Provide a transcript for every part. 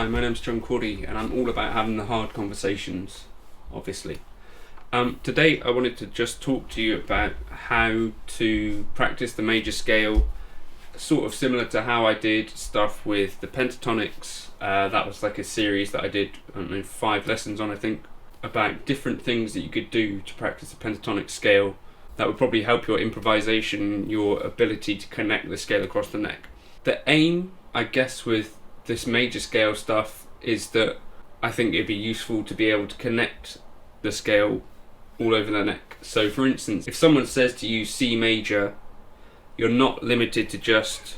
Hi, my name's Cordy, and I'm all about having the hard conversations, obviously. Today I wanted to just talk to you about how to practice the major scale, sort of similar to how I did stuff with the pentatonics. That was like a series that I did, 5 lessons on, I think, about different things that you could do to practice the pentatonic scale that would probably help your improvisation, your ability to connect the scale across the neck. The aim, I guess, with this major scale stuff is that I think it'd be useful to be able to connect the scale all over the neck. So for instance, if someone says to you C major, you're not limited to just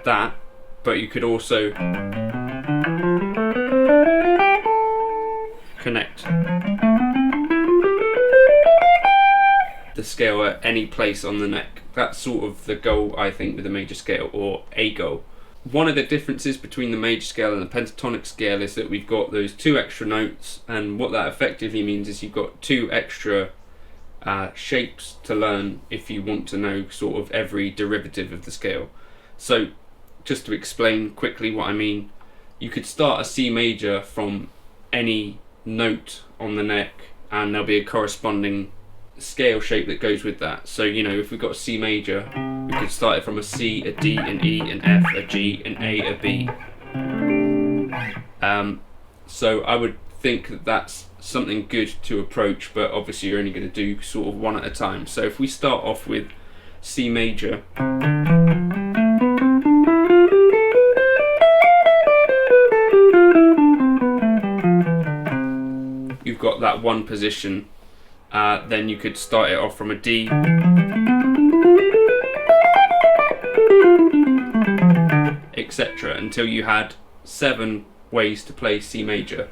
that, but you could also connect the scale at any place on the neck. That's sort of the goal, I think, with the major scale, or a goal. One of the differences between the major scale and the pentatonic scale is that we've got those 2 extra notes, and what that effectively means is you've got 2 extra shapes to learn if you want to know sort of every derivative of the scale. So just to explain quickly what I mean, you could start a C major from any note on the neck and there'll be a corresponding scale shape that goes with that. So, if we've got a C major, we could start it from a C, a D, an E, an F, a G, an A, a B. So I would think that that's something good to approach, but obviously you're only going to do sort of one at a time. So if we start off with C major, you've got that one position. Then you could start it off from a D, etc., until you had 7 ways to play C major.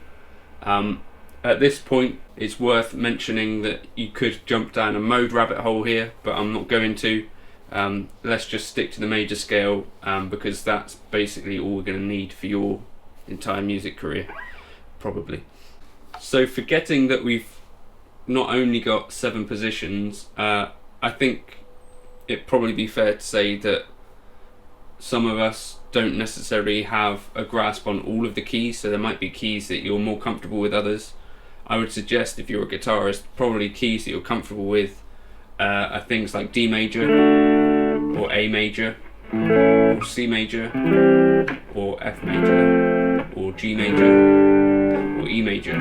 At this point, it's worth mentioning that you could jump down a mode rabbit hole here, but I'm not going to. Let's just stick to the major scale, because that's basically all we're going to need for your entire music career, probably. So forgetting that we've not only got 7 positions, I think it'd probably be fair to say that some of us don't necessarily have a grasp on all of the keys, so there might be keys that you're more comfortable with others. I would suggest, if you're a guitarist, probably keys that you're comfortable with are things like D major, or A major, or C major, or F major, or G major, or E major.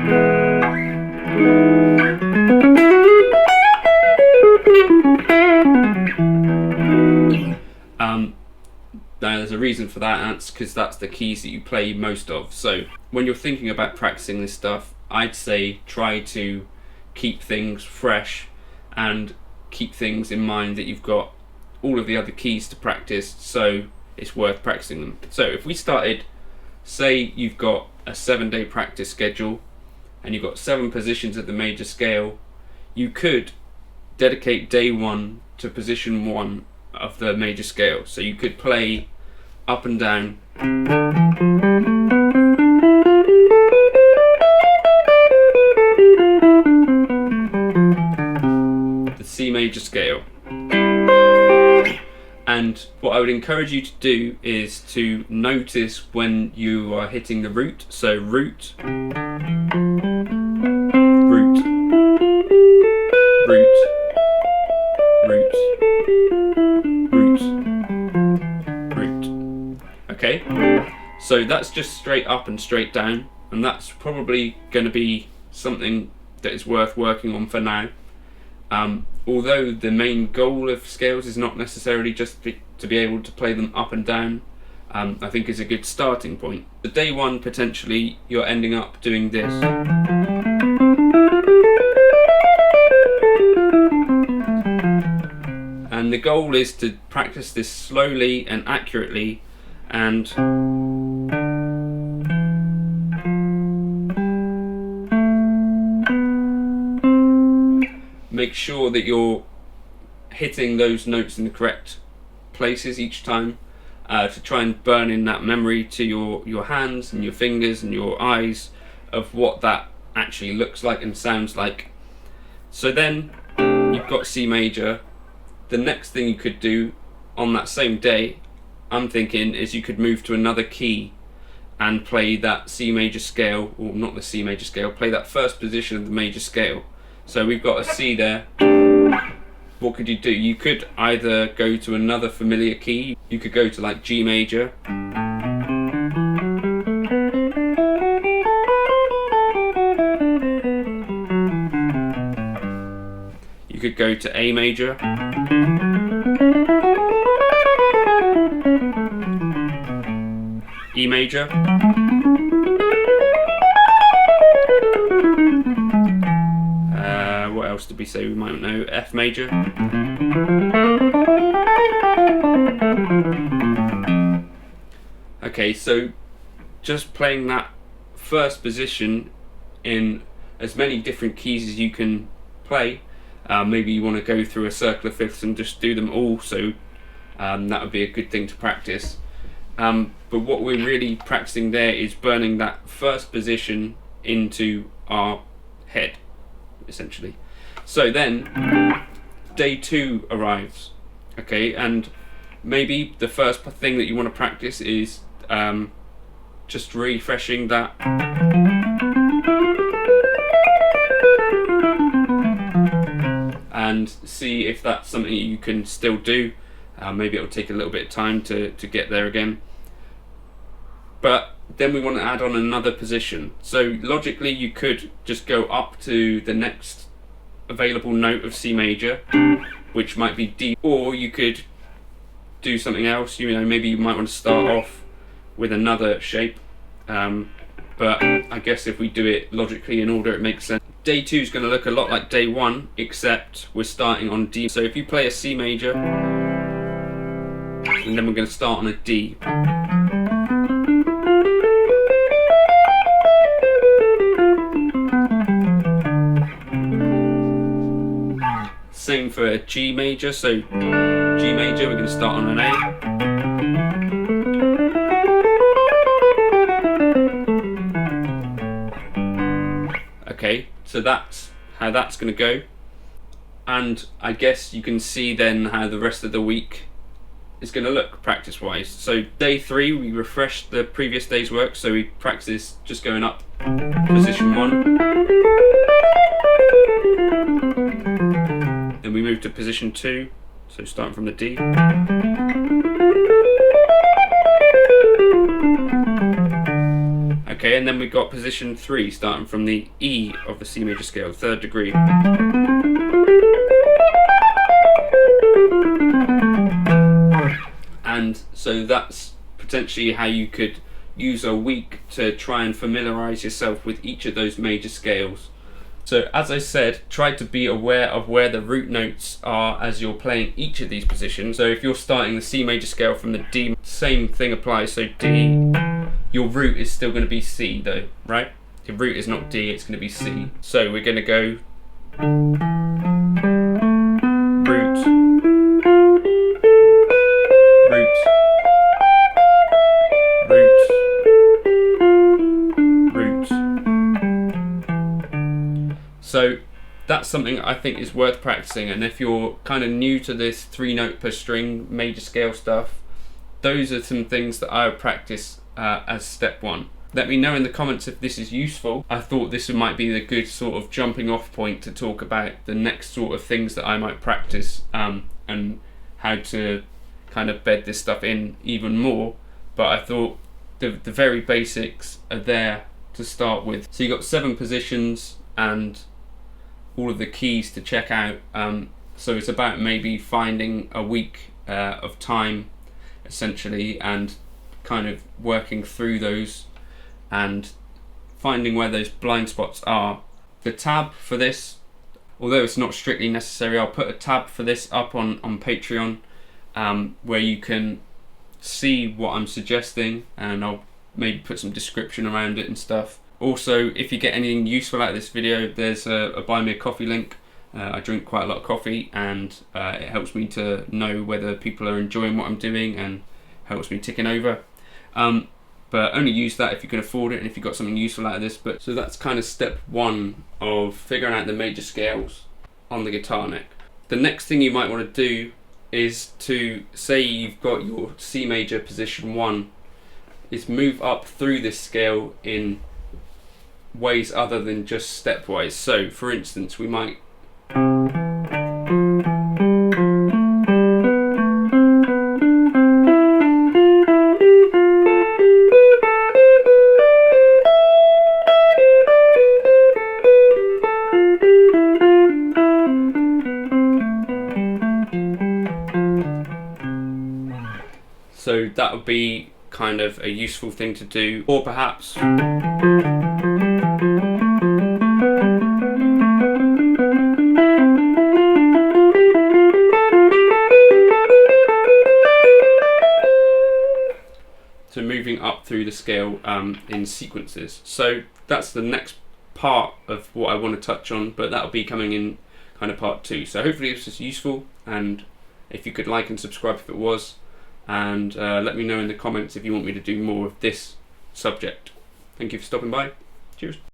Now there's a reason for that, and that's because that's the keys that you play most of. So when you're thinking about practicing this stuff, I'd say try to keep things fresh and keep things in mind that you've got all of the other keys to practice, so it's worth practicing them. So if we started, say you've got a 7-day practice schedule and you've got 7 positions of the major scale, you could dedicate day 1 to position 1 of the major scale. So you could play up and down the C major scale. And what I would encourage you to do is to notice when you are hitting the root. So root, root, root, root, root, root. Okay, so that's just straight up and straight down, and that's probably going to be something that is worth working on for now. Although the main goal of scales is not necessarily just to be able to play them up and down, I think is a good starting point. The day 1, potentially, you're ending up doing this. And the goal is to practice this slowly and accurately, and make sure that you're hitting those notes in the correct places each time, to try and burn in that memory to your hands and your fingers and your eyes of what that actually looks like and sounds like. So then you've got C major. The next thing you could do on that same day, I'm thinking is you could move to another key and play that C major scale, or not the C major scale, play that first position of the major scale. So we've got a C there. What could you do? You could either go to another familiar key, you could go to like G major. You could go to A major. E major. What else did we say we might know? F major. Okay, so just playing that first position in as many different keys as you can play. Maybe you want to go through a circle of fifths and just do them all, so that would be a good thing to practice. But what we're really practicing there is burning that first position into our head, essentially. So then day 2 arrives, okay, and maybe the first thing that you want to practice is just refreshing that and see if that's something you can still do. Maybe it'll take a little bit of time to get there again. But then we want to add on another position. So logically you could just go up to the next available note of C major, which might be D, or you could do something else. You know, maybe you might want to start off with another shape. But I guess if we do it logically in order, it makes sense. Day 2 is going to look a lot like day 1, except we're starting on D. So if you play a C major, and then we're going to start on a D. Same for a G major, so G major, we're going to start on an A. Okay, so that's how that's going to go. And I guess you can see then how the rest of the week is going to look practice wise. So day 3 we refreshed the previous day's work, so we practice just going up position 1, then we move to position 2, so starting from the D, okay, and then we've got position 3 starting from the E of the C major scale, 3rd degree. And so that's potentially how you could use a week to try and familiarise yourself with each of those major scales. So as I said, try to be aware of where the root notes are as you're playing each of these positions. So if you're starting the C major scale from the D, same thing applies. So D, your root is still going to be C though, right? Your root is not D, it's going to be C. So we're going to go root, root, root, root. So that's something I think is worth practicing, and if you're kind of new to this 3-note per string major scale stuff, those are some things that I would practice as step 1. Let me know in the comments if this is useful. I thought this might be the good sort of jumping off point to talk about the next sort of things that I might practice, and how to kind of bed this stuff in even more. But I thought the very basics are there to start with. So you got 7 positions and all of the keys to check out. So it's about maybe finding a week of time essentially, and kind of working through those and finding where those blind spots are. The tab for this, although it's not strictly necessary, I'll put a tab for this up on Patreon, where you can see what I'm suggesting, and I'll maybe put some description around it and stuff. Also, if you get anything useful out of this video, there's a buy me a coffee link. I drink quite a lot of coffee, and it helps me to know whether people are enjoying what I'm doing and helps me ticking over. But only use that if you can afford it and if you've got something useful out of this. But so that's kind of step 1 of figuring out the major scales on the guitar neck. The next thing you might want to do is to say you've got your C major position 1, is move up through this scale in ways other than just stepwise. So for instance, we might so that would be kind of a useful thing to do. Or perhaps so moving up through the scale in sequences. So that's the next part of what I want to touch on, but that'll be coming in kind of part 2. So hopefully this was useful, and if you could like and subscribe if it was, and let me know in the comments if you want me to do more of this subject. Thank you for stopping by. Cheers.